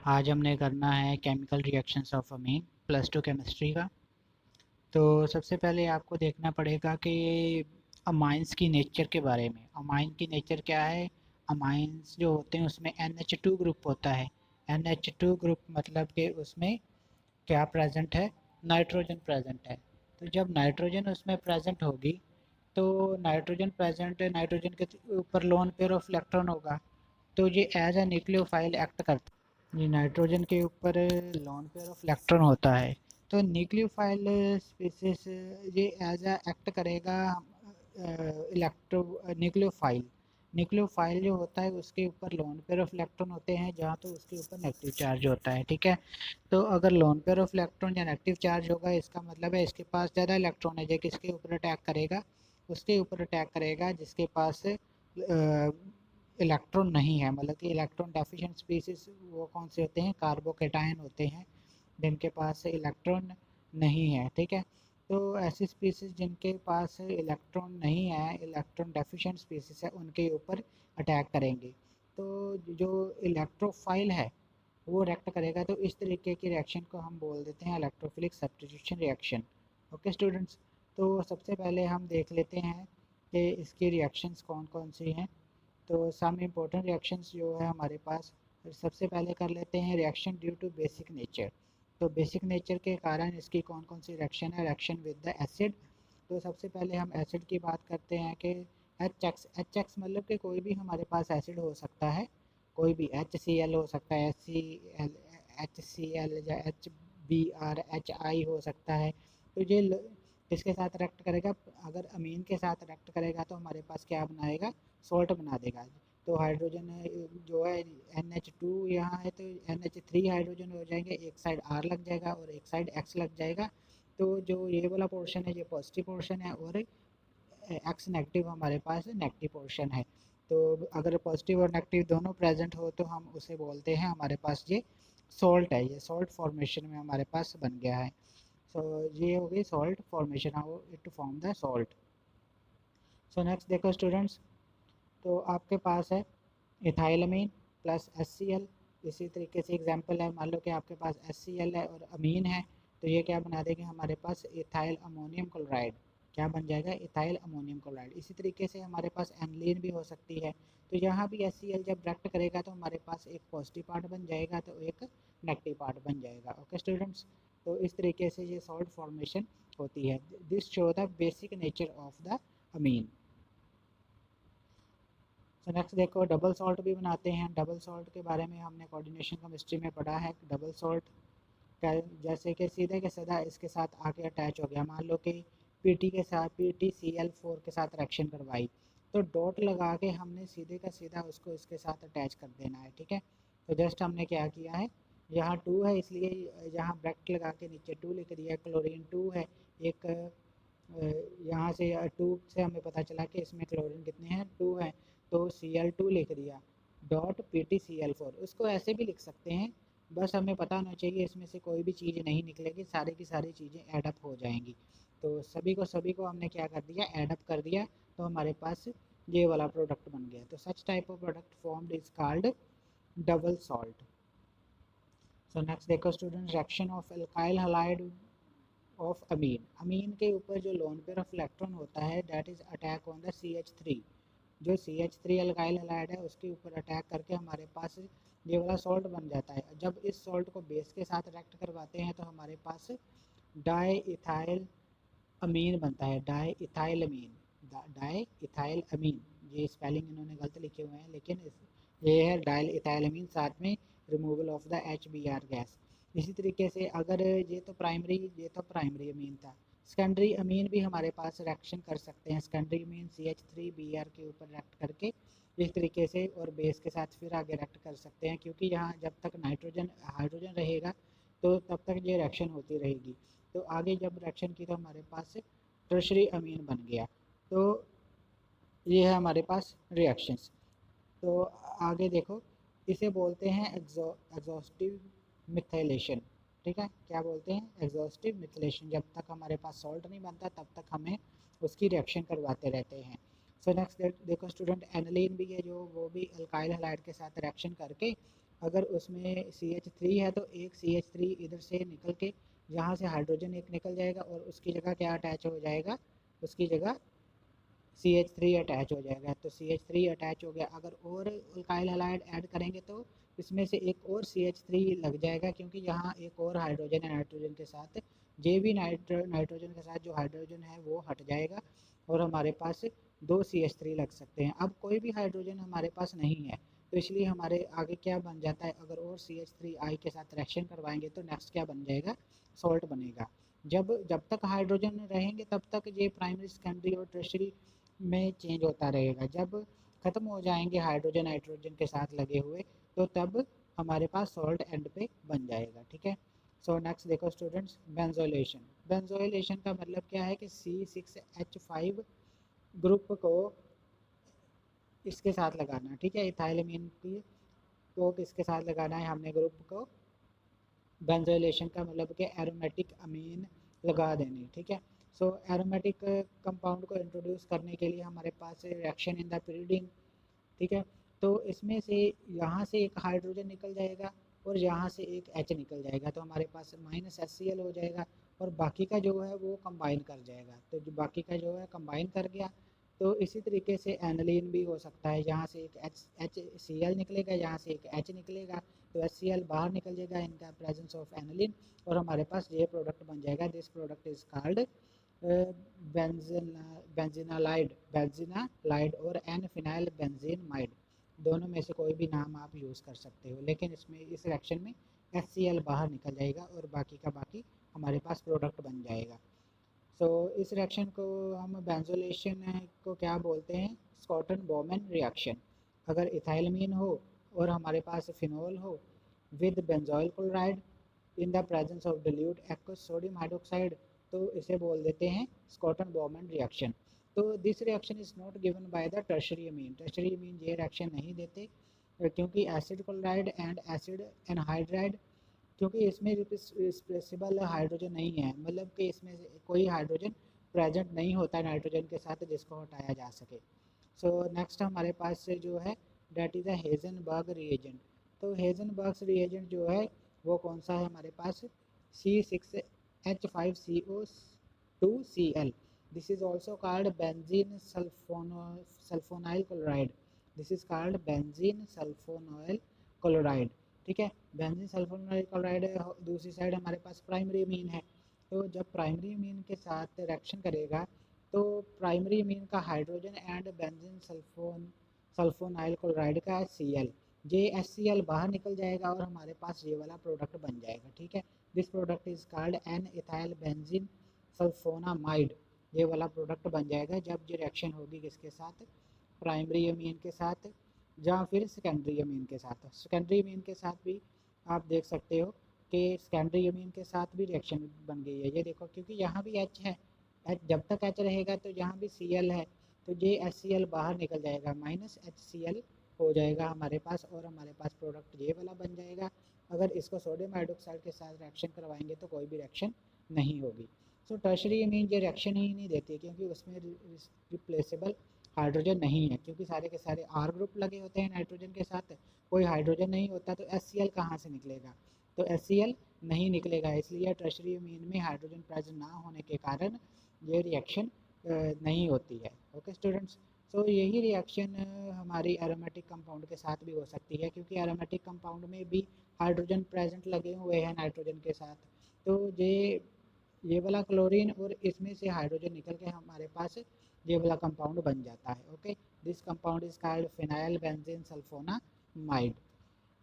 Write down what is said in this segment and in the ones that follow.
आज हमने करना है chemical reactions of amine +2 chemistry का। तो सबसे पहले आपको देखना पड़ेगा कि अमाइंस की नेचर के बारे में। अमाइन की नेचर क्या है? अमाइंस जो होते हैं उसमें NH2 ग्रुप होता है। NH2 ग्रुप मतलब कि उसमें क्या प्रेजेंट है? नाइट्रोजन प्रेजेंट है। तो जब नाइट्रोजन उसमें प्रेजेंट होगी तो नाइट्रोजन प्रेजेंट है, नाइट्रोजन के ऊपर लोन पेयर ऑफ इलेक्ट्रॉन होगा, तो ये एज अ न्यूक्लियोफाइल एक्ट करता है। ये नाइट्रोजन के ऊपर लोन पेयर ऑफ इलेक्ट्रॉन होता है, तो न्यूक्लियोफाइल स्पीसीज ये एज अ एक्ट करेगा इलेक्ट्रो न्यूक्लियोफाइल। न्यूक्लियोफाइल जो होता है उसके ऊपर लोन पेयर ऑफ इलेक्ट्रॉन होते हैं, जहाँ तो उसके ऊपर नेगेटिव चार्ज होता है। ठीक है, तो अगर लोन पेयर ऑफ इलेक्ट्रॉन या नेगेटिव चार्ज होगा, इसका मतलब है इसके पास ज़्यादा इलेक्ट्रॉन है। जो किसके ऊपर अटैक करेगा? उसके ऊपर अटैक करेगा जिसके पास इलेक्ट्रॉन नहीं है। मतलब कि इलेक्ट्रॉन डेफिशिएंट स्पीसीज वो कौन से होते हैं? कार्बोकेटायन होते हैं, जिनके पास इलेक्ट्रॉन नहीं है। ठीक है, तो ऐसी स्पीसीज जिनके पास इलेक्ट्रॉन नहीं है, इलेक्ट्रॉन डेफिशिएंट स्पीसीज है, उनके ऊपर अटैक करेंगे। तो जो इलेक्ट्रोफाइल है वो रिएक्ट करेगा, तो इस तरीके की रिएक्शन को हम बोल देते हैं electrophilic substitution reaction. Okay students, तो सबसे पहले हम देख लेते हैं कि इसकी रिएक्शंस कौन कौन सी हैं। तो सम इम्पोर्टेंट रिएक्शंस जो है हमारे पास, सबसे पहले कर लेते हैं reaction due to basic nature. तो बेसिक नेचर के कारण इसकी कौन कौन सी रिएक्शन है? Reaction with the acid. तो सबसे पहले हम एसिड की बात करते हैं कि एच एक्स मतलब कि कोई भी हमारे पास एसिड हो सकता है, कोई भी HCl हो सकता है, HCl या HBr HI हो सकता है। तो ये किसके साथ रिएक्ट करेगा? अगर अमीन के साथ रिएक्ट करेगा तो हमारे पास क्या बनाएगा? सॉल्ट बना देगा। तो हाइड्रोजन जो है NH2 यहाँ है, तो NH3 हाइड्रोजन हो जाएंगे, एक साइड R लग जाएगा और एक साइड X लग जाएगा। तो जो ये वाला पोर्शन है ये पॉजिटिव पोर्शन है, और एक्स नेगेटिव हमारे पास नेगेटिव पोर्शन है। तो अगर पॉजिटिव और नेगेटिव दोनों प्रेजेंट हो तो हम उसे बोलते हैं हमारे पास ये सॉल्ट है। ये सॉल्ट फॉर्मेशन में हमारे पास बन गया है। सो ये हो गई salt formation, how it form the salt. So next देखो स्टूडेंट्स, तो आपके पास है इथाइलमीन प्लस HCl। इसी तरीके से एग्जांपल है, मान लो कि आपके पास HCl है और अमीन है, तो ये क्या बना देंगे हमारे पास? Ethyl ammonium chloride. क्या बन जाएगा? Ethyl ammonium chloride. इसी तरीके से हमारे पास एनलीन भी हो सकती है। तो यहाँ भी HCl जब रिएक्ट करेगा तो हमारे पास एक पॉजिटिव पार्ट बन जाएगा, तो एक नेगेटिव पार्ट बन जाएगा। ओके स्टूडेंट्स, तो इस तरीके से ये सॉल्ट फॉर्मेशन होती है। This show the basic nature of the amine. तो नेक्स्ट देखो, डबल सॉल्ट भी बनाते हैं। डबल सॉल्ट के बारे में हमने कोऑर्डिनेशन केमिस्ट्री में पढ़ा है। डबल सॉल्ट का जैसे कि सीधे के सीधा इसके साथ आके अटैच हो गया, मान लो कि PT के साथ PTCl4 के साथ रिएक्शन करवाई, तो डॉट लगा के हमने सीधे का सीधा उसको इसके साथ अटैच कर देना है। ठीक है, तो जस्ट हमने क्या किया है, यहाँ 2 है इसलिए यहाँ ब्रैकेट लगा के नीचे 2 लिख दिया। क्लोरीन 2 है, एक यहाँ से 2 से हमें पता चला कि इसमें क्लोरीन कितने हैं? 2 हैं, तो Cl2 लिख दिया डॉट PTCl4। उसको ऐसे भी लिख सकते हैं, बस हमें पता होना चाहिए इसमें से कोई भी चीज़ नहीं निकलेगी, सारी की सारी चीज़ें एडअप हो जाएंगी। तो सभी को हमने क्या कर दिया? एडअप कर दिया, तो हमारे पास ये वाला प्रोडक्ट बन गया। तो such type of product formed is called double salt. So next देखो student, reaction of alkyl halide of amine. Amine के ऊपर जो लोन पेयर ऑफ इलेक्ट्रॉन होता है, that is attack on the CH3। जो CH3 अल्काइल हैलाइड है उसके ऊपर अटैक करके हमारे पास ये वाला सॉल्ट बन जाता है। जब इस सॉल्ट को बेस के साथ रिएक्ट करवाते हैं तो हमारे पास डाई इथाइल अमीन बनता है। डाई इथाइल अमीन, डाई इथाइल अमीन, ये स्पेलिंग इन्होंने गलत लिखे हुए हैं, लेकिन ये है डाई इथाइल अमीन, साथ में removal of the HBr gas. इसी तरीके से अगर ये तो प्राइमरी अमीन था, सेकेंडरी अमीन भी हमारे पास रिएक्शन कर सकते हैं। सेकेंडरी अमीन CH3Br के ऊपर रिएक्ट करके इस तरीके से और बेस के साथ फिर आगे रिएक्ट कर सकते हैं, क्योंकि यहाँ जब तक नाइट्रोजन हाइड्रोजन रहेगा तो तब तक ये रिएक्शन होती रहेगी। तो आगे जब रिएक्शन की तो हमारे पास टर्शरी अमीन बन गया। तो ये है हमारे पास रिएक्शंस। तो आगे देखो, इसे बोलते हैं एग्जॉस्टिव मिथाइलेशन। ठीक है, क्या बोलते हैं? Exhaustive methylation. जब तक हमारे पास सॉल्ट नहीं बनता तब तक हमें उसकी रिएक्शन करवाते रहते हैं। सो नेक्स्ट देखो स्टूडेंट, एनिलीन भी है जो, वो भी अल्काइल हैलाइड के साथ रिएक्शन करके अगर उसमें CH3 है तो एक CH3 इधर से निकल के यहाँ से हाइड्रोजन एक निकल जाएगा और उसकी जगह क्या अटैच हो जाएगा, उसकी जगह CH3 अटैच हो जाएगा। तो CH3 अटैच हो गया। अगर और अल्काइल हैलाइड ऐड करेंगे तो इसमें से एक और CH3 लग जाएगा, क्योंकि यहाँ एक और हाइड्रोजन है नाइट्रोजन के साथ। ये भी नाइट्रोजन के साथ जो हाइड्रोजन है वो हट जाएगा और हमारे पास दो CH3 लग सकते हैं। अब कोई भी हाइड्रोजन हमारे पास नहीं है, तो इसलिए हमारे आगे क्या बन जाता है, अगर और CH3I के साथ रिएक्शन करवाएंगे तो नेक्स्ट क्या बन जाएगा, सॉल्ट बनेगा। जब जब तक हाइड्रोजन रहेंगे तब तक ये प्राइमरी, सेकेंडरी और टर्शरी में चेंज होता रहेगा। जब ख़त्म हो जाएंगे हाइड्रोजन नाइट्रोजन के साथ लगे हुए, तो तब हमारे पास सॉल्ट एंड पे बन जाएगा। ठीक है। सो नेक्स्ट देखो स्टूडेंट्स, बेंजोइलेशन। बेंजोइलेशन का मतलब क्या है कि C6H5 ग्रुप को इसके साथ लगाना। ठीक है, इथाइलमीन की को किसके साथ लगाना है हमने ग्रुप को, बेंजोइलेशन का मतलब कि एरोमेटिक अमीन लगा देनी। ठीक है। सो एरोमेटिक कंपाउंड को इंट्रोड्यूस करने के लिए हमारे पास रिएक्शन इन द पीरियडिंग। ठीक है। तो इसमें से यहाँ से एक हाइड्रोजन निकल जाएगा और यहाँ से एक H निकल जाएगा, तो हमारे पास -HCl हो जाएगा और बाकी का जो है वो कंबाइन कर जाएगा। तो जो बाकी का जो है कंबाइन कर गया। तो इसी तरीके से एनिलीन भी हो सकता है, यहाँ से एक HCl निकलेगा, यहाँ से एक H निकलेगा, तो HCl बाहर निकल जाएगा इन द प्रेजेंस ऑफ एनिलीन और हमारे पास ये प्रोडक्ट बन जाएगा। दिस प्रोडक्ट इज कॉल्ड बेंजीनालाइड और एन फिनाइल बेंजीनमाइड। दोनों में से कोई भी नाम आप यूज़ कर सकते हो, लेकिन इसमें इस रिएक्शन में HCl बाहर निकल जाएगा और बाकी का बाकी हमारे पास प्रोडक्ट बन जाएगा। सो इस रिएक्शन को हम बेंजोलेशन को क्या बोलते हैं, स्कॉटन बोमेन रिएक्शन। अगर इथाइलमीन हो और हमारे पास फिनोल हो with benzoyl chloride in the presence of dilute aqueous sodium hydroxide, तो इसे बोल देते हैं स्कॉटन बोमेन रिएक्शन। तो this reaction is not given by the tertiary Amin. Tertiary अमीन ये रिएक्शन नहीं देते, क्योंकि acid chloride and acid anhydride, क्योंकि इसमें रिप्लेसेबल हाइड्रोजन नहीं है, मतलब कि इसमें से कोई हाइड्रोजन प्रेजेंट नहीं होता है नाइट्रोजन के साथ जिसको हटाया जा सके। सो नेक्स्ट हमारे पास से जो है that is a Heisenberg reagent. तो हेजनबर्ग रिएजेंट जो है वो कौन सा है हमारे पास, C6H5CO2Cl। This is also called benzene sulfonyl chloride. This is called benzene sulfonyl chloride. ठीक है। बेंजीन सल्फोनाइल क्लोराइड दूसरी साइड हमारे पास प्राइमरी अमीन है। तो जब प्राइमरी अमीन के साथ रिएक्शन करेगा तो प्राइमरी अमीन का hydrogen and benzene sulfonyl chloride का Cl, ये HCl बाहर निकल जाएगा और हमारे पास ये वाला प्रोडक्ट बन जाएगा। ठीक है। This product is called an ethyl benzene sulphonamide. ये वाला प्रोडक्ट बन जाएगा जब ये रिएक्शन होगी किसके साथ, प्राइमरी अमीन के साथ या फिर सेकेंडरी अमीन के साथ। सेकेंडरी अमीन के साथ भी आप देख सकते हो कि सेकेंडरी अमीन के साथ भी रिएक्शन बन गई है। ये देखो, क्योंकि यहाँ भी H है, जब तक H रहेगा तो यहाँ भी Cl है, तो ये HCl बाहर निकल जाएगा, -HCl हो जाएगा हमारे पास और हमारे पास प्रोडक्ट ये वाला बन जाएगा। अगर इसको सोडियम हाइड्रोक्साइड के साथ रिएक्शन करवाएंगे तो कोई भी रिएक्शन नहीं होगी। सो टर्शरी अमीन ये रिएक्शन ही नहीं देती, क्योंकि उसमें रिप्लेसेबल हाइड्रोजन नहीं है, क्योंकि सारे के सारे R ग्रुप लगे होते हैं नाइट्रोजन के साथ, कोई हाइड्रोजन नहीं होता, तो HCl कहाँ से निकलेगा, तो HCl नहीं निकलेगा। इसलिए टर्शरी अमीन में हाइड्रोजन प्रेजेंट ना होने के कारण ये रिएक्शन नहीं होती है। Okay students. सो यही रिएक्शन हमारी एरोमेटिक कंपाउंड के साथ भी हो सकती है, क्योंकि एरोमेटिक कंपाउंड में भी हाइड्रोजन प्रेजेंट लगे हुए हैं नाइट्रोजन के साथ। तो ये वाला क्लोरीन और इसमें से हाइड्रोजन निकल के हमारे पास ये वाला कंपाउंड बन जाता है। Okay, this compound is called phenyl benzene sulphonamide.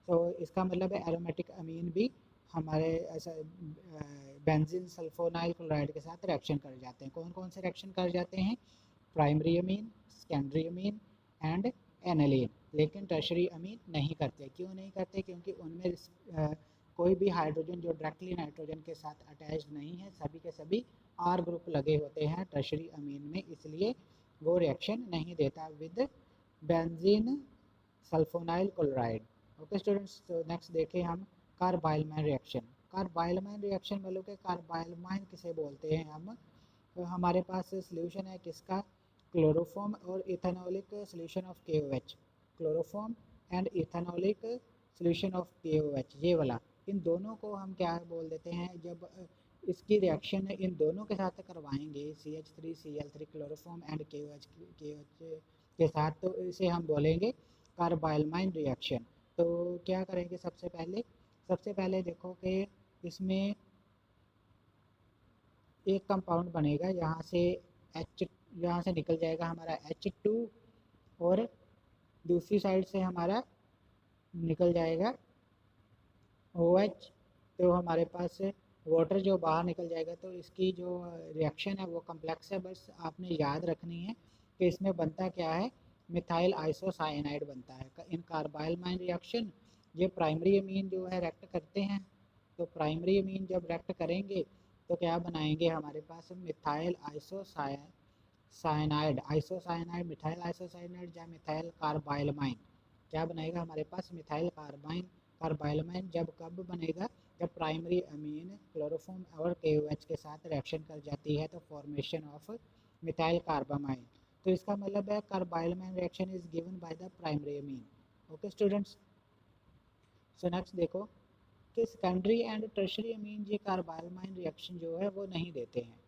तो इसका मतलब है एरोमेटिक अमीन भी हमारे ऐसा बेंजीन सल्फोनाइल क्लोराइड के साथ रिएक्शन कर जाते हैं। कौन कौन से रिएक्शन कर जाते हैं, primary amine, secondary amine and aniline, लेकिन टर्शरी अमीन नहीं करते। क्यों नहीं करते, क्योंकि उनमें कोई भी हाइड्रोजन जो डायरेक्टली नाइट्रोजन के साथ अटैच्ड नहीं है, सभी के सभी R ग्रुप लगे होते हैं टर्शरी अमीन में, इसलिए वो रिएक्शन नहीं देता with benzene sulfonyl chloride. Okay students. तो नेक्स्ट देखें हम कार्बाइलमाइन रिएक्शन। कार्बाइलमाइन रिएक्शन मतलब कि कार्बाइलमाइन किसे बोलते हैं हम, तो हमारे पास सोल्यूशन है किसका, क्लोरोफॉर्म और ethanolic solution of KOH। Chloroform and ethanolic solution of KOH, ये वाला, इन दोनों को हम क्या बोल देते हैं, जब इसकी रिएक्शन इन दोनों के साथ करवाएंगे CH3Cl3 क्लोरोफॉर्म एंड KOH के साथ, तो इसे हम बोलेंगे कार्बाइलमाइन रिएक्शन। तो क्या करेंगे, सबसे पहले देखो कि इसमें एक कंपाउंड बनेगा, यहाँ से निकल जाएगा हमारा H2, और दूसरी साइड से हमारा निकल जाएगा OH। तो हमारे पास वाटर जो बाहर निकल जाएगा, तो इसकी जो रिएक्शन है वो कम्प्लेक्स है। बस आपने याद रखनी है कि इसमें बनता क्या है, मिथाइल आइसोसाइनाइड बनता है इन कार्बाइलमाइन रिएक्शन। ये प्राइमरी अमीन जो है रिएक्ट करते हैं, तो प्राइमरी अमीन जब रिएक्ट करेंगे तो क्या बनाएंगे, हमारे पास मिथाइल आइसोसाइनाइड मिथाइल आइसोसाइनाइड या मिथाइल कार्बाइलमाइन, क्या बनेगा हमारे पास मिथाइल कार्बाइलमाइन। जब कब बनेगा, जब प्राइमरी अमीन क्लोरोफॉर्म और KOH के साथ रिएक्शन कर जाती है, तो फॉर्मेशन ऑफ मिथाइल कार्बामाइन। तो इसका मतलब है कार्बाइलमाइन reaction is given by the primary amine. Okay students, so next देखो कि सेकेंडरी एंड टर्शरी अमीन ये कार्बाइलमाइन रिएक्शन जो है वो नहीं देते हैं।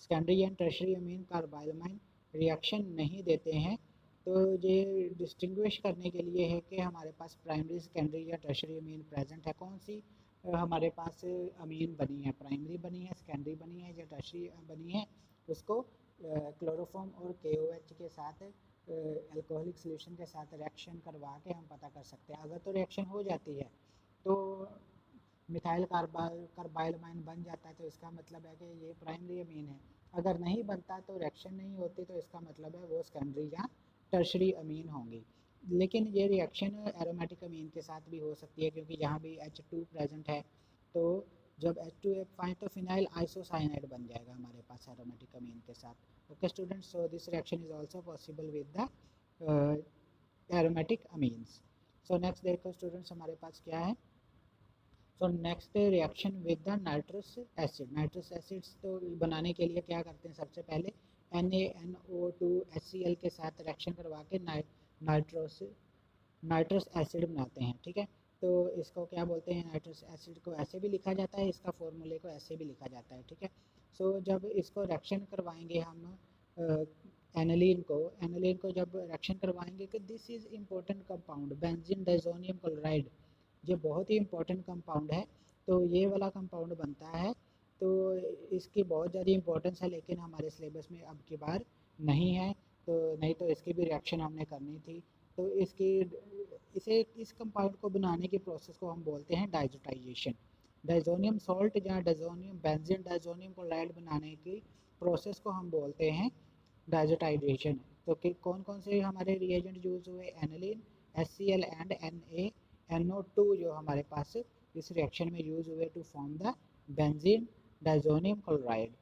Secondary and tertiary Amin कार्बाइलमाइन reaction नहीं देते हैं। तो ये डिस्टिंग्विश करने के लिए है कि हमारे पास प्राइमरी, सेकेंडरी या टर्शरी अमीन प्रेजेंट है। कौन सी हमारे पास अमीन बनी है, प्राइमरी बनी है, सेकेंडरी बनी है या टर्शरी बनी है, उसको क्लोरोफॉर्म और KOH के साथ अल्कोहलिक सोल्यूशन के साथ रिएक्शन करवा के हम पता कर सकते हैं। अगर तो रिएक्शन हो जाती है तो मिथाइल कार्बाइलमाइन बन जाता है, तो इसका मतलब है कि ये प्राइमरी अमीन है। अगर नहीं बनता तो रिएक्शन नहीं होती, तो इसका मतलब है वो सेकेंडरी या टर्शरी अमीन होंगी। लेकिन ये रिएक्शन एरोमेटिक अमीन के साथ भी हो सकती है, क्योंकि यहाँ भी H2 प्रेजेंट है। तो जब H2 फाइन तो फिनाइल आइसोसाइनाइड बन जाएगा हमारे पास एरोमेटिक अमीन के साथ। Okay students, so this reaction is also possible with the aromatic amines. So next देखो स्टूडेंट्स हमारे पास क्या है। So next reaction with the nitrous acid. Nitrous acids तो बनाने के लिए क्या करते हैं, सबसे पहले NaNO2 HCl के साथ रिएक्शन करवा के नाइट्रस एसिड बनाते हैं। ठीक है, तो इसको क्या बोलते हैं, नाइट्रस एसिड को ऐसे भी लिखा जाता है, इसका फॉर्मूले को ऐसे भी लिखा जाता है। ठीक है, सो जब इसको रिएक्शन करवाएंगे हम एनालीन को जब रिएक्शन करवाएंगे कि this is important compound benzene diazonium chloride, ये बहुत ही इम्पोर्टेंट कंपाउंड है। तो ये वाला कंपाउंड बनता है, तो इसकी बहुत ज़्यादा इम्पोर्टेंस है, लेकिन हमारे सिलेबस में अब की बार नहीं है। तो नहीं तो इसकी भी रिएक्शन हमने करनी थी। तो इस कंपाउंड को बनाने की प्रोसेस को हम बोलते हैं डाइजोटाइजेशन। डाइज़ोनियम सॉल्ट या डाइज़ोनियम बेंजीन डाइज़ोनियम क्लोराइड बनाने की प्रोसेस को हम बोलते हैं डाइजोटाइजेशन। तो कि कौन कौन से हमारे रिएजेंट यूज़ हुए, एनिलीन, HCl एंड NaNO2 जो हमारे पास इस रिएक्शन में यूज़ हुए to form the benzene diazonium chloride.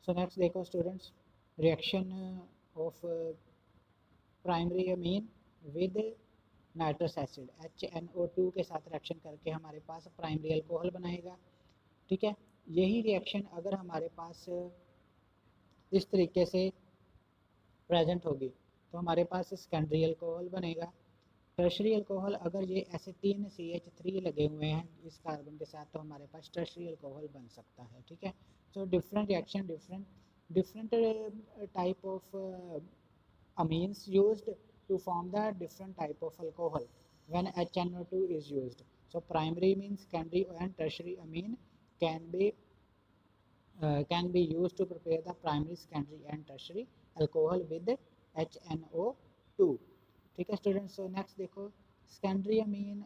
So next देखो students, reaction of primary amine with nitrous acid, HNO2 के साथ रिएक्शन करके हमारे पास प्राइमरी अल्कोहल बनाएगा। ठीक है, यही रिएक्शन अगर हमारे पास इस तरीके से प्रेजेंट होगी तो हमारे पास सेकेंडरी अल्कोहल बनेगा। टर्शरी अल्कोहल, अगर ये ऐसे 3 CH3 लगे हुए हैं इस कार्बन के साथ, तो हमारे पास टर्शरी अल्कोहल बन सकता है। ठीक है, so different reaction, different type of amines used to form the different type of alcohol when HNO2 is used. So primary amine, secondary and tertiary amine can be used to prepare the primary, secondary and tertiary alcohol with HNO2. ठीक है students, सो next देखो secondary amine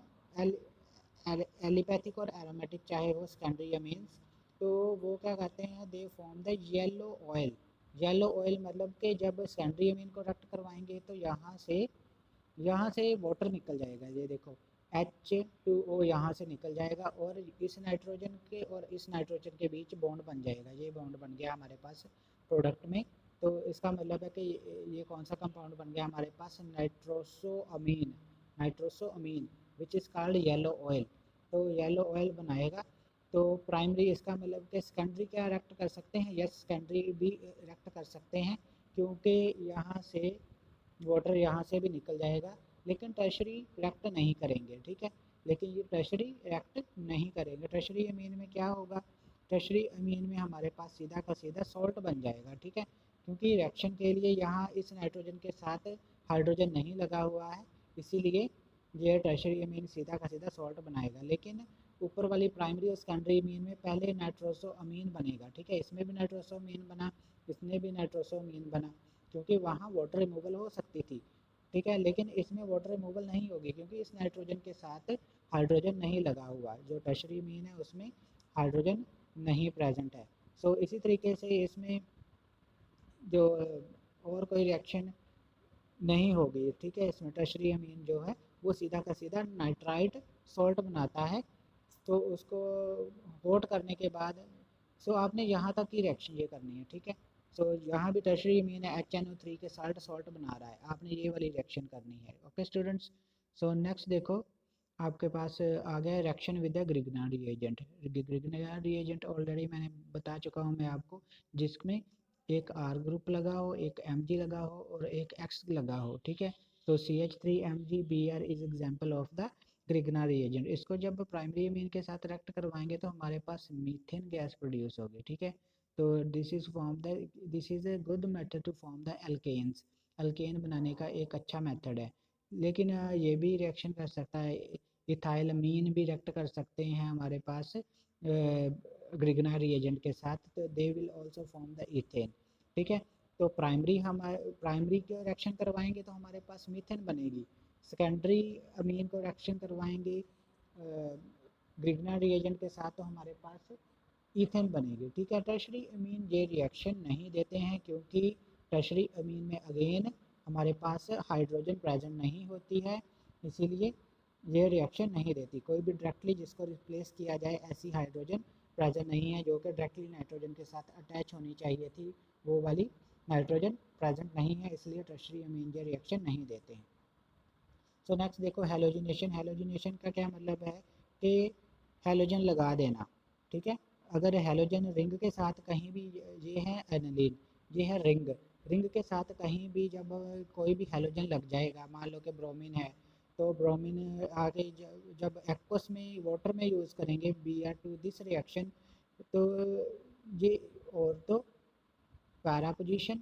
एलिपैथिक और aromatic चाहे हो secondary amines, तो वो क्या कहते हैं, they form the yellow oil. Yellow oil मतलब कि जब सेकेंडरी अमीन को रिएक्ट करवाएंगे तो यहाँ से वाटर निकल जाएगा। ये देखो H2O यहाँ से निकल जाएगा और इस नाइट्रोजन के और इस नाइट्रोजन के बीच बॉन्ड बन जाएगा। ये बॉन्ड बन गया हमारे पास प्रोडक्ट में। तो इसका मतलब है कि ये कौन सा कंपाउंड बन गया हमारे पास, nitrosoamine which is called yellow oil. तो येलो ऑयल बनाएगा। तो प्राइमरी, इसका मतलब कि सेकेंडरी क्या रिएक्ट कर सकते हैं, यस सेकेंडरी भी रिएक्ट कर सकते हैं, क्योंकि यहाँ से वाटर यहाँ से भी निकल जाएगा लेकिन टर्शरी रिएक्ट नहीं करेंगे, ठीक है। लेकिन ये टर्शरी रिएक्ट नहीं करेंगे। टर्शरी अमीन में क्या होगा, टर्शरी अमीन में हमारे पास सीधा का सीधा सॉल्ट बन जाएगा, ठीक है। क्योंकि रिएक्शन के लिए यहाँ इस नाइट्रोजन के साथ हाइड्रोजन नहीं लगा हुआ है, इसीलिए ये टर्शरी अमीन सीधा का सीधा सॉल्ट बनाएगा। लेकिन ऊपर वाली प्राइमरी और सेकेंडरी अमीन में पहले नाइट्रोसो अमीन बनेगा, ठीक है। इसमें भी नाइट्रोसो अमीन बना, इसमें भी नाइट्रोसो अमीन बना, क्योंकि वहाँ वाटर रिमूवल हो सकती थी, ठीक है। लेकिन इसमें वाटर रिमूवल नहीं होगी क्योंकि इस नाइट्रोजन के साथ हाइड्रोजन नहीं लगा हुआ, जो टर्शरी अमीन है उसमें हाइड्रोजन नहीं प्रेजेंट है। सो इसी तरीके से इसमें जो और कोई रिएक्शन नहीं होगी, ठीक है। इसमें टर्शरी अमीन जो है वो सीधा का सीधा नाइट्राइट सॉल्ट बनाता है। तो उसको होट करने के बाद आपने यहाँ तक की रिएक्शन ये करनी है, ठीक है। यहाँ भी टर्शरी अमीन है HNO3 के साथ सॉल्ट बना रहा है, आपने ये वाली रिएक्शन करनी है, ओके स्टूडेंट्स। नेक्स्ट देखो आपके पास आ गया reaction with the Grignard reagent. Grignard reagent already मैंने बता चुका हूँ मैं आपको, जिसमें एक R ग्रुप लगा हो, एक Mg लगा हो और एक X लगा हो, ठीक है। तो CH3MgBr is example of the Grignard reagent. इसको जब प्राइमरी अमीन के साथ रिएक्ट करवाएंगे तो हमारे पास मीथेन गैस प्रोड्यूस होगी, ठीक है। तो this is a good method to form the alkenes. Alkene बनाने का एक अच्छा मेथड है। लेकिन ये भी रिएक्शन कर सकता है, इथाइल अमीन भी रिएक्ट कर सकते हैं हमारे पास ग्रिग्नार्ड रिएजेंट के साथ, तो they will also form the ethane, ठीक है। तो प्राइमरी को रिएक्शन करवाएंगे तो हमारे पास मीथेन बनेगी, सेकेंडरी अमीन को रिएक्शन करवाएंगे ग्रिग्नार्ड रिएजेंट के साथ तो हमारे पास ईथेन बनेगी, ठीक है। टर्शरी अमीन ये रिएक्शन नहीं देते हैं क्योंकि टर्शरी अमीन में अगेन हमारे पास हाइड्रोजन प्रेजेंट नहीं होती है, इसीलिए ये रिएक्शन नहीं देती। कोई भी डायरेक्टली जिसको रिप्लेस किया जाए ऐसी हाइड्रोजन प्रेजेंट नहीं है, जो कि डायरेक्टली नाइट्रोजन के साथ अटैच होनी चाहिए थी, वो वाली नाइट्रोजन प्रेजेंट नहीं है, इसलिए टर्शरी अमीन ये रिएक्शन नहीं देते हैं। नेक्स्ट देखो हेलोजिनेशन। हेलोजिनेशन का क्या मतलब है कि हेलोजन लगा देना, ठीक है। अगर हेलोजन रिंग के साथ कहीं भी, ये है एनिलीन, ये है रिंग, रिंग के साथ कहीं भी जब कोई भी हेलोजन लग जाएगा, मान लो कि ब्रोमीन है, तो ब्रोमीन आगे जब एक्वस में वाटर में यूज़ करेंगे Br2 दिस रिएक्शन, तो ये और तो पैरा पोजीशन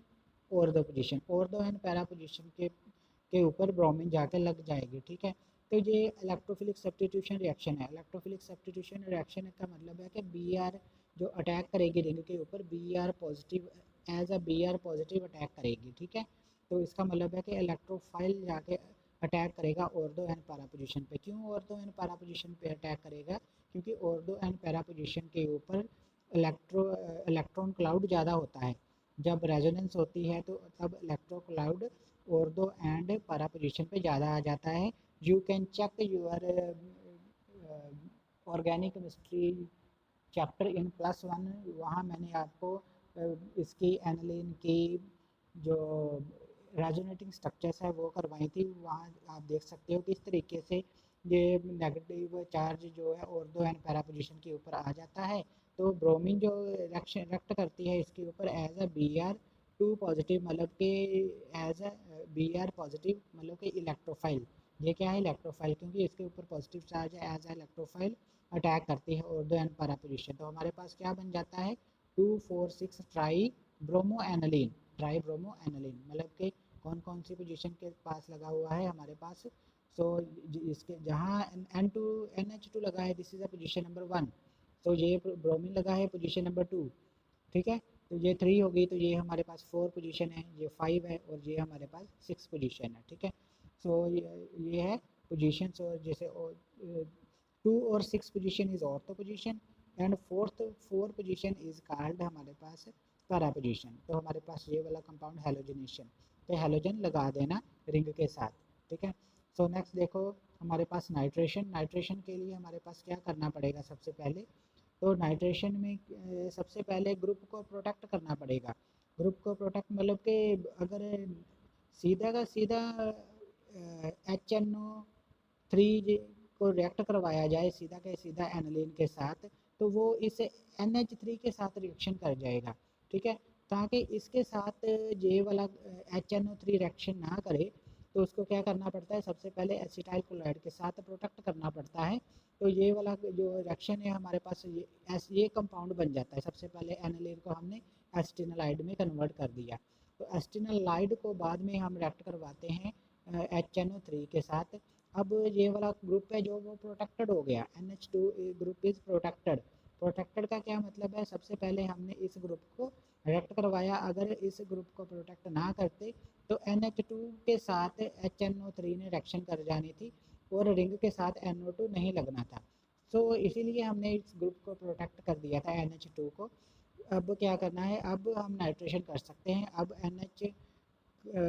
और दो पोजीशन, और दो एंड पैरा पोजीशन के ऊपर ब्रोमीन जाकर लग जाएगी, ठीक है। तो ये इलेक्ट्रोफिलिक सब्स्टिट्यूशन रिएक्शन है। इलेक्ट्रोफिलिक सब्स्टिट्यूशन रिएक्शन का मतलब है कि Br जो अटैक करेगी रिंग के ऊपर, Br positive as a Br positive attack करेगी, ठीक है। तो इसका मतलब है कि इलेक्ट्रोफाइल जाके अटैक करेगा ऑर्थो एंड पैरा पोजीशन पे। क्यों ऑर्थो एंड पैरा पोजीशन पे अटैक करेगा, क्योंकि ऑर्थो एंड पैरा पोजीशन के ऊपर इलेक्ट्रॉन क्लाउड ज़्यादा होता है। जब रेजोनेंस होती है तो तब electro cloud ortho and para position पे ज़्यादा आ जाता है। You can check your organic chemistry chapter in +1, वहाँ मैंने आपको इसकी एनालिन की जो रेजोनेटिंग स्ट्रक्चर्स है वो करवाई थी, वहाँ आप देख सकते हो किस तरीके से ये नेगेटिव चार्ज जो है ऑर्थो एंड पैरा पोजीशन के ऊपर आ जाता है। तो ब्रोमीन जो रिएक्शन रिएक्ट करती है इसके ऊपर एज अ Br2 पॉजिटिव, मतलब कि एज अ Br पॉजिटिव, मतलब कि इलेक्ट्रोफाइल। ये क्या है, इलेक्ट्रोफाइल, क्योंकि इसके ऊपर पॉजिटिव चार्ज है, एज अ इलेक्ट्रोफाइल अटैक करती है ऑर्थो एंड पैरा पोजीशन। तो हमारे पास क्या बन जाता है 2,4,6 try bromo aniline. Try bromo aniline मतलब कि कौन कौन सी पोजीशन के पास लगा हुआ है हमारे पास। इसके जहाँ NH2 लगा है, this is a position number 1। तो ये ब्रोमीन लगा है पोजीशन नंबर 2, ठीक है। तो ये 3 होगी, तो ये हमारे पास 4 पोजीशन है, ये 5 है और ये हमारे पास 6 पोजीशन है, ठीक है। ये है पोजीशन। जैसे 2 और 6 position is ortho position and four position is called हमारे पास पैरा पोजीशन। तो हमारे पास ये वाला कंपाउंड हेलोजनेशन, तो हेलोजन लगा देना रिंग के साथ, ठीक है। नेक्स्ट देखो हमारे पास नाइट्रेशन। नाइट्रेशन के लिए हमारे पास क्या करना पड़ेगा, सबसे पहले तो नाइट्रेशन में सबसे पहले ग्रुप को प्रोटेक्ट करना पड़ेगा। ग्रुप को प्रोटेक्ट मतलब कि अगर सीधा का सीधा HNO3 को रिएक्ट करवाया जाए सीधा के सीधा एनालिन के साथ, तो वो इस NH3 के साथ रिएक्शन कर जाएगा, ठीक है। ताकि इसके साथ ये वाला HNO3 रिएक्शन ना करे, तो उसको क्या करना पड़ता है, सबसे पहले एसिटाइल क्लोराइड के साथ प्रोटेक्ट करना पड़ता है। तो ये वाला जो रिएक्शन है हमारे पास, ये कंपाउंड बन जाता है। सबसे पहले एनालिन को हमने एसिटिनालाइड में कन्वर्ट कर दिया, तो एसिटिनालाइड को बाद में हम रिएक्ट करवाते हैं HNO3 के साथ। अब ये वाला ग्रुप है जो वो प्रोटेक्टेड हो गया, NH2 group is protected. Protected का क्या मतलब है, सबसे पहले हमने इस ग्रुप को रिएक्ट करवाया, अगर इस ग्रुप को प्रोटेक्ट ना करते तो NH2 के साथ HNO3 ने रिएक्शन कर जानी थी और रिंग के साथ NO2 नहीं लगना था। सो इसीलिए हमने इस ग्रुप को प्रोटेक्ट कर दिया था, NH2 को। अब क्या करना है, अब हम नाइट्रेशन कर सकते हैं। अब NH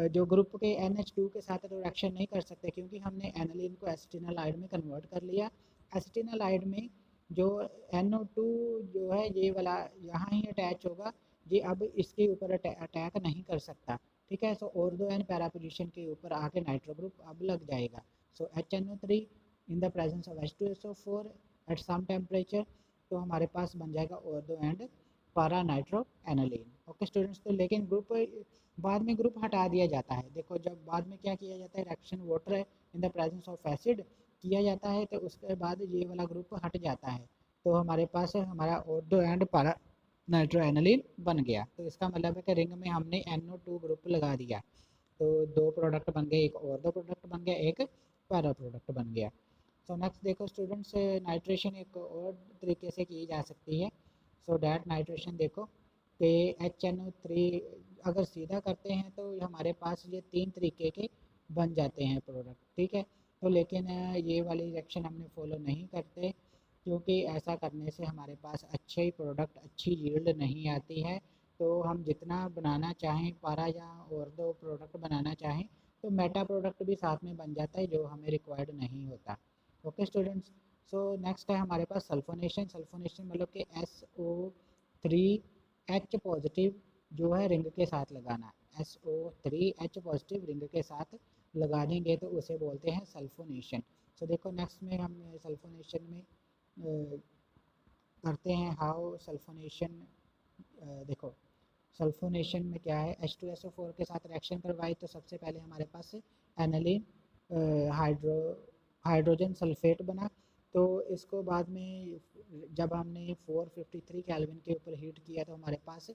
जो ग्रुप के NH2 के साथ तो रिएक्शन नहीं कर सकते क्योंकि हमने एनालिन को एसिटिनालाइड में कन्वर्ट कर लिया। एसिटिनालाइड में जो NO2 जो है ये वाला यहाँ ही अटैच होगा, ये अब इसके ऊपर अटैक नहीं कर सकता, ठीक है। सो ऑर्थो एंड पैरा पोजीशन के ऊपर आके नाइट्रो ग्रुप अब लग जाएगा। So HNO3 in the presence of H2SO4 at some temperature, तो हमारे पास बन जाएगा ortho and para nitro aniline. Okay students, तो लेकिन ग्रुप बाद में ग्रुप हटा दिया जाता है। देखो जब बाद में क्या किया जाता है, reaction water in the presence of acid किया जाता है, तो उसके बाद ये वाला ग्रुप हट जाता है, तो हमारे पास हमारा ortho and para nitro aniline बन गया। तो इसका मतलब है कि रिंग में हमने NO2 ग्रुप लगा दिया, तो दो प्रोडक्ट बन गए, एक ऑर्थो प्रोडक्ट बन गया, एक पैरा प्रोडक्ट बन गया। सो नेक्स्ट देखो स्टूडेंट्स, नाइट्रेशन एक और तरीके से की जा सकती है। सो डैट नाइट्रेशन देखो कि HNO3 अगर सीधा करते हैं तो हमारे पास ये 3 तरीके के बन जाते हैं प्रोडक्ट, ठीक है। तो लेकिन ये वाली रिएक्शन हमने फॉलो नहीं करते क्योंकि ऐसा करने से हमारे पास अच्छे प्रोडक्ट, अच्छी यील्ड नहीं आती है। तो हम जितना बनाना चाहें पारा या और दो प्रोडक्ट बनाना चाहें तो मेटा प्रोडक्ट भी साथ में बन जाता है जो हमें रिक्वायर्ड नहीं होता। ओके स्टूडेंट्स, सो नेक्स्ट है हमारे पास सल्फोनेशन। सल्फोनेशन मतलब कि SO3H पॉजिटिव जो है रिंग के साथ लगाना, SO3H पॉजिटिव रिंग के साथ लगा देंगे तो उसे बोलते हैं सल्फोनेशन। तो देखो नेक्स्ट में हम सल्फोनेशन में करते हैं हाउ सल्फोनेशन। देखो सल्फोनेशन में क्या है, H2SO4 के साथ रिएक्शन करवाई तो सबसे पहले हमारे पास एनालिन हाइड्रोजन सल्फेट बना। तो इसको बाद में जब हमने 453 केल्विन के ऊपर हीट किया तो हमारे पास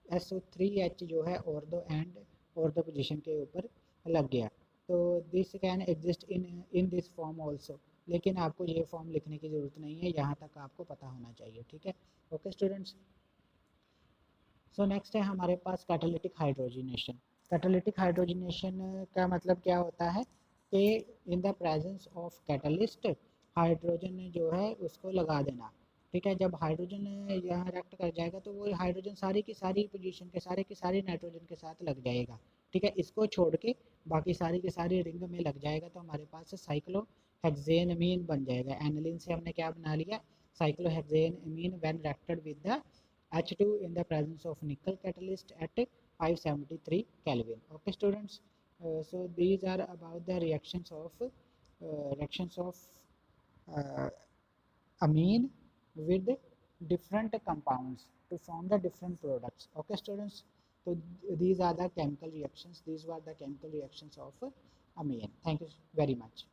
SO3H जो है ऑर्थो पोजीशन के ऊपर लग गया। तो this can exist in this form also, लेकिन आपको ये फॉर्म लिखने की ज़रूरत नहीं है, यहाँ तक आपको पता होना चाहिए, ठीक है। ओके स्टूडेंट्स, सो नेक्स्ट है हमारे पास कैटालिटिक हाइड्रोजनेशन। कैटालिटिक हाइड्रोजनेशन का मतलब क्या होता है कि इन the presence of catalyst hydrogen जो है उसको लगा देना, ठीक है। जब हाइड्रोजन यहाँ रिएक्ट कर जाएगा तो वो हाइड्रोजन सारी की सारी पोजीशन के सारे की सारी नाइट्रोजन के साथ लग जाएगा, ठीक है। इसको छोड़ के बाकी सारी की सारी रिंग में लग जाएगा तो हमारे पास साइक्लोहेक्सेनमीन बन जाएगा। एनालिन से हमने क्या बना लिया, cyclohexanamine when reacted with the H2 in the presence of nickel catalyst at 573 Kelvin. Okay students, so these are about the reactions of uh, amine with different compounds to form the different products. Okay students, so these are the chemical reactions, these were the chemical reactions of amine. Thank you very much.